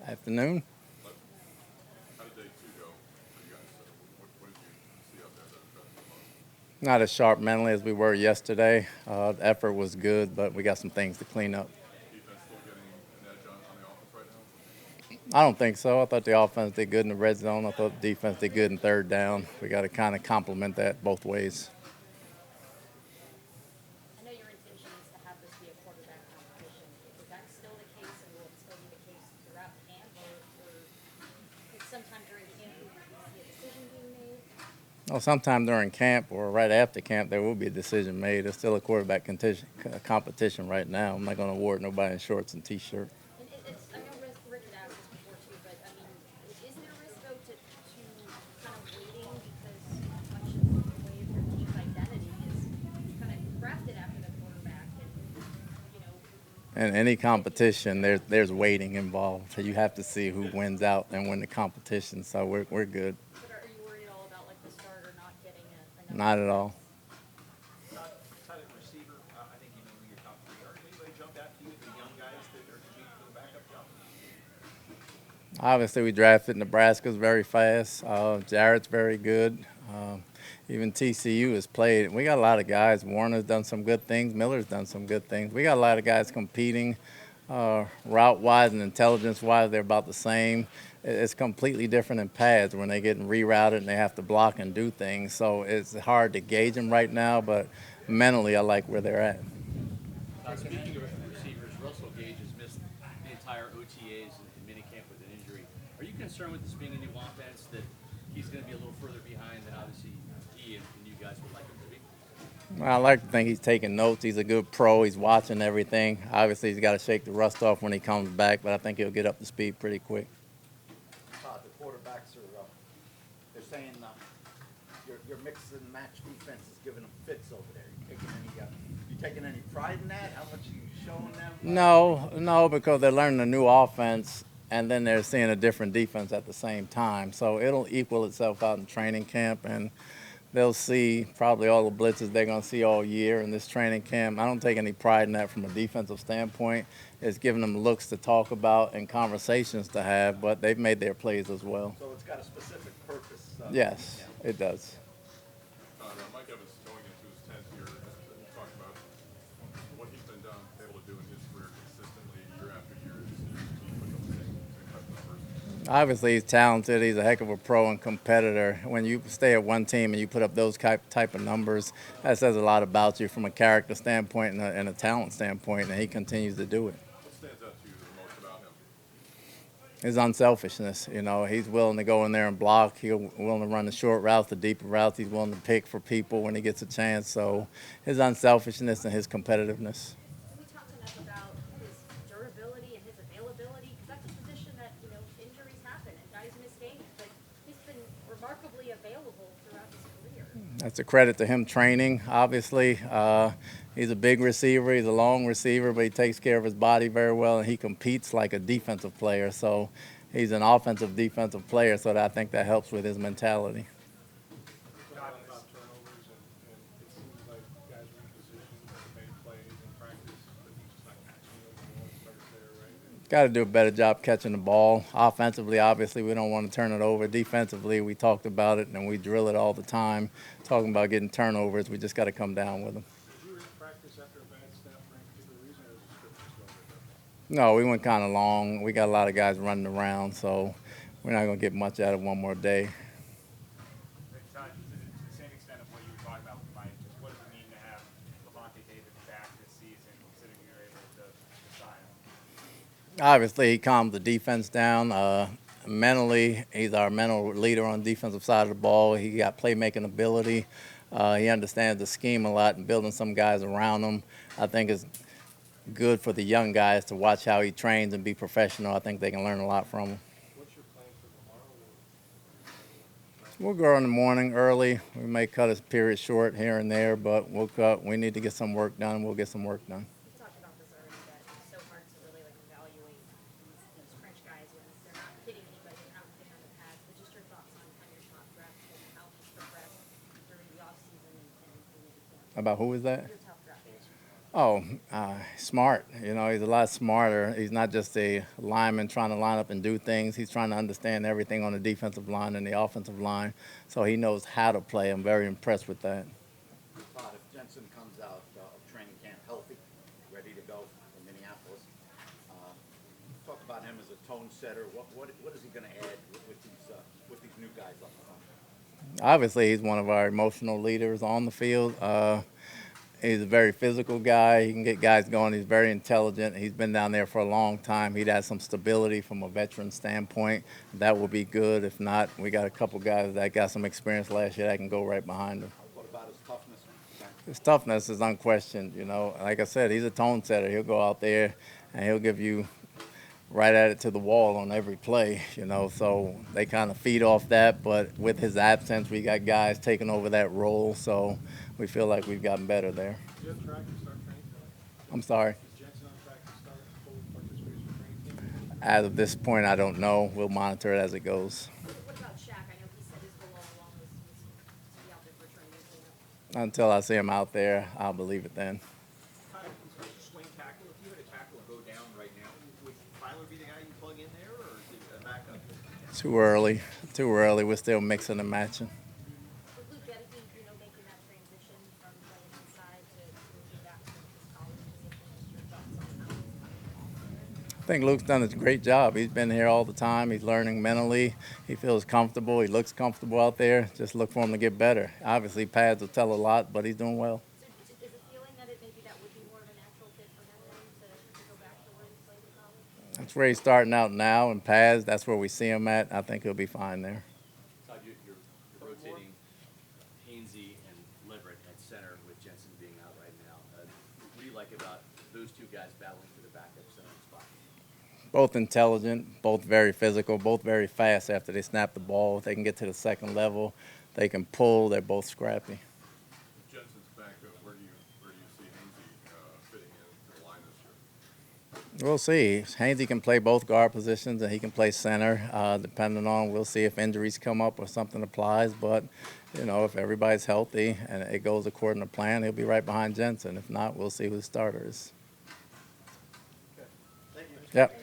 Afternoon. How did day two go for you guys? What did you see out there that impressed you the most? Not as sharp mentally as we were yesterday. The effort was good, but we got some things to clean up. Defense still getting an edge on the offense right now? I don't think so. I thought the offense did good in the red zone. I thought the defense did good in third down. We got to kind of complement that both ways. I know your intention is to have this be a quarterback competition. Is that still the case, and will it still be the case throughout camp, or sometime during camp will you see a decision being made? Well, sometime during camp or right after camp, there will be a decision made. It's still a quarterback competition right now. I'm not going to award nobody in shorts and T-shirt. And I know Rick had asked this before too, but I mean, is there a risk though to kind of waiting because much of the way of your team's identity is kind of crafted after the quarterback, and you know. In any competition, there's waiting involved. You have to see who wins out and win the competition. So we're good. But are you worried at all about like the starter not getting a? Not at all. Todd at receiver, I think you know who your top three are. Anybody jumped out to you, the young guys that are competing for the backup job? Obviously, we drafted Nebraska's very fast. Jarrett's very good. Even TCU has played. We got a lot of guys. Warner's done some good things. Miller's done some good things. We got a lot of guys competing. Route-wise and intelligence-wise, they're about the same. It's completely different in pads when they're getting rerouted and they have to block and do things. So it's hard to gauge them right now, but mentally, I like where they're at. Speaking of receivers, Russell Gage has missed the entire OTAs and minicamp with an injury. Are you concerned with this being a new offense that he's going to be a little further behind than obviously he and you guys would like him to be? Well, I like to think he's taking notes. He's a good pro. He's watching everything. Obviously, he's got to shake the rust off when he comes back, but I think he'll get up to speed pretty quick. The quarterbacks are, they're saying your mix and match defense is giving them fits over there. You taking any pride in that? How much are you showing them? No, because they're learning a new offense, and then they're seeing a different defense at the same time. So it'll equal itself out in training camp, and they'll see probably all the blitzes they're going to see all year in this training camp. I don't take any pride in that from a defensive standpoint. It's giving them looks to talk about and conversations to have, but they've made their plays as well. So it's got a specific purpose. Yes, it does. Mike Evans going into his 10th year, just talk about what he's been able to do in his career consistently year after year. He put up the same type of numbers. Obviously, he's talented. He's a heck of a pro and competitor. When you stay at one team and you put up those type of numbers, that says a lot about you from a character standpoint and a talent standpoint, and he continues to do it. What stands out to you the most about him? His unselfishness. You know, he's willing to go in there and block. He's willing to run the short routes, the deeper routes. He's willing to pick for people when he gets a chance. So his unselfishness and his competitiveness. Can we talk enough about his durability and his availability? Because that's a position that, you know, injuries happen and guys miss games, but he's been remarkably available throughout his career. That's a credit to him training, obviously. He's a big receiver. He's a long receiver, but he takes care of his body very well, and he competes like a defensive player. So he's an offensive defensive player, so I think that helps with his mentality. About turnovers, and it seems like guys are in position to make plays in practice, but he's just not catching it. Starts there, right? Got to do a better job catching the ball. Offensively, obviously, we don't want to turn it over. Defensively, we talked about it, and we drill it all the time, talking about getting turnovers. We just got to come down with them. Did you in practice after a bad snap for any particular reason, or was the script just going with that? No, we went kind of long. We got a lot of guys running around, so we're not going to get much out of one more day. Todd, to the same extent of what you were talking about with Mike, just what does it mean to have Levante David back this season, considering you're able to sign him? Obviously, he calmed the defense down. Mentally, he's our mental leader on the defensive side of the ball. He got playmaking ability. He understands the scheme a lot and building some guys around him. I think it's good for the young guys to watch how he trains and be professional. I think they can learn a lot from him. What's your plan for tomorrow? We'll go in the morning early. We may cut his period short here and there, but we'll cut. We need to get some work done. We'll get some work done. We've talked about this already, that it's so hard to really like evaluate these French guys when they're not hitting anybody, they're not hitting on the pads. But just your thoughts on your top draft and how he's progressed during the offseason and maybe camp. About who is that? Your top Oh, smart. You know, he's a lot smarter. He's not just a lineman trying to line up and do things. He's trying to understand everything on the defensive line and the offensive line, so he knows how to play. I'm very impressed with that. Todd, if Jensen comes out of training camp healthy, ready to go in Minneapolis, talk about him as a tone setter. What is he going to add with these new guys up front? Obviously, he's one of our emotional leaders on the field. He's a very physical guy. He can get guys going. He's very intelligent. He's been down there for a long time. He'd add some stability from a veteran standpoint. That will be good. If not, we got a couple guys that got some experience last year that can go right behind him. What about his toughness? His toughness is unquestioned. You know, like I said, he's a tone setter. He'll go out there and he'll give you right at it to the wall on every play, you know, so they kind of feed off that. But with his absence, we got guys taking over that role, so we feel like we've gotten better there. Is he on track to start training camp? I'm sorry. Is Jensen on track to start full participation in training camp? As of this point, I don't know. We'll monitor it as it goes. What about Shaq? I know he said his goal all along was to be out there for training camp. Until I see him out there, I'll believe it then. Todd, swing tackle, if you had a tackle go down right now, would Tyler be the guy you plug in there, or is it a backup? Too early. Too early. We're still mixing and matching. With Luke Getteke, you know, making that transition from playing inside to moving back to his college position, your thoughts on how he's coming along? I think Luke's done a great job. He's been here all the time. He's learning mentally. He feels comfortable. He looks comfortable out there. Just look for him to get better. Obviously, pads will tell a lot, but he's doing well. So is it feeling that maybe that would be more of a natural fit for him then to go back to where he played in college? That's where he's starting out now in pads. That's where we see him at. I think he'll be fine there. Todd, you're rotating Hainsey and Leverett at center with Jensen being out right now. What do you like about those two guys battling for the backup center spot? Both intelligent, both very physical, both very fast after they snap the ball. If they can get to the second level, they can pull. They're both scrappy. If Jensen's back, where do you see Hainsey fitting into the line this year? We'll see. Hainsey can play both guard positions and he can play center, depending on, we'll see if injuries come up or something applies. But, you know, if everybody's healthy and it goes according to plan, he'll be right behind Jensen. If not, we'll see who the starter is. Thank you. Yep.